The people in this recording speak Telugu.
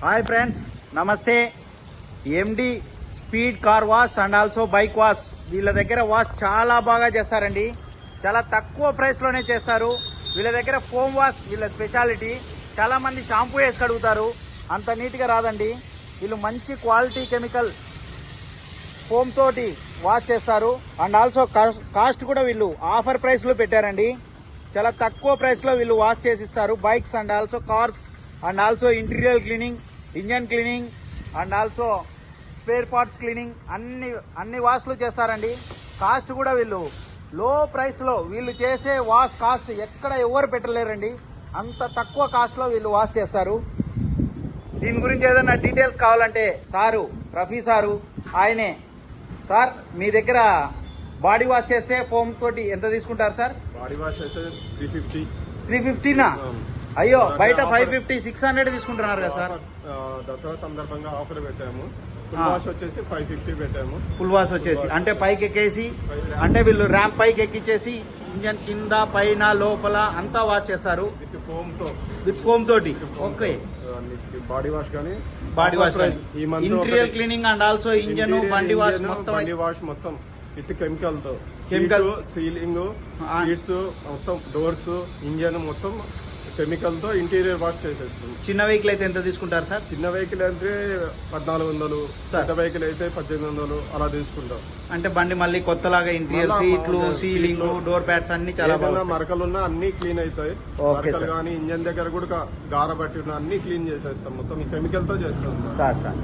హాయ్ ఫ్రెండ్స్, నమస్తే. MD speed car wash and also bike wash. వీళ్ళ దగ్గర వాష్ చాలా బాగా చేస్తారండి. చాలా తక్కువ ప్రైస్లోనే చేస్తారు. వీళ్ళ దగ్గర ఫోమ్ వాష్ వీళ్ళ స్పెషాలిటీ. చాలామంది షాంపూ వేసి కడుగుతారు, అంత నీట్గా రాదండి. వీళ్ళు మంచి క్వాలిటీ కెమికల్ ఫోమ్ తోటి వాష్ చేస్తారు. అండ్ ఆల్సో కాస్ట్ కూడా వీళ్ళు ఆఫర్ ప్రైస్లో పెట్టారండి. చాలా తక్కువ ప్రైస్లో వీళ్ళు వాష్ చేసిస్తారు. Bikes and also cars and also interior cleaning, engine cleaning and also spare parts cleaning అన్ని వాష్లు చేస్తారండి. కాస్ట్ కూడా వీళ్ళు లో ప్రైస్లో వీళ్ళు చేసే వాష్ కాస్ట్ ఎక్కడ ఎవరు పెట్టలేరండి. అంత తక్కువ కాస్ట్లో వీళ్ళు వాష్ చేస్తారు. దీని గురించి ఏదైనా డీటెయిల్స్ కావాలంటే సారు రఫీ సారు ఆయనే. సార్, మీ దగ్గర బాడీ వాష్ చేస్తే ఫోమ్ తోటి ఎంత తీసుకుంటారు సార్? బాడీ వాష్ అయితే 350. 350నా? అయ్యో, బయట 550 600 తీసుకుంటున్నారు కదా సార్. దసరా సందర్భంగా ఆఫర్ పెట్టాము. ఫుల్ వాష్ వచ్చేసి 550 పెట్టాము. ఫుల్ వాష్ వచ్చేసి అంటే పైకి ఎక్కేసి, అంటే వీళ్ళు ర్యాంప్ పైకి ఎక్కించేసి ఇంజన్ కింద పైన లోపల అంతా వాష్ చేస్తారు విత్ ఫోమ్ తోటి. ఓకే, బాడీ వాష్ కానీ body wash interior cleaning and also engine బండి వాష్ మొత్తం విత్ కెమికల్ తో, కెమికల్ సీలింగ్, సీట్స్ మొత్తం, డోర్స్, ఇంజన్ మొత్తం కెమికల్ తో ఇంటీరియర్ వాష్ చేసేస్తాం. చిన్న వెహికల్ అయితే ఎంత తీసుకుంటారు సార్? చిన్న వెహికల్ అయితే 1400, పెద్ద వెహికల్ అయితే 1800 అలా తీసుకుంటాం. అంటే బండి మళ్ళీ కొత్తలాగా ఇంటీరియర్ సీట్లు, సీలింగ్, డోర్ ప్యాడ్స్ అన్ని చాలా బాగా. మరకలున్నా అన్ని క్లీన్ అవుతాయి. మరకలు కానీ ఇంజన్ దగ్గర కూడా గార బట్టి ఉన్న అన్ని క్లీన్ చేసేస్తాం. మొత్తం ఈ కెమికల్ తో చేస్తాం సార్.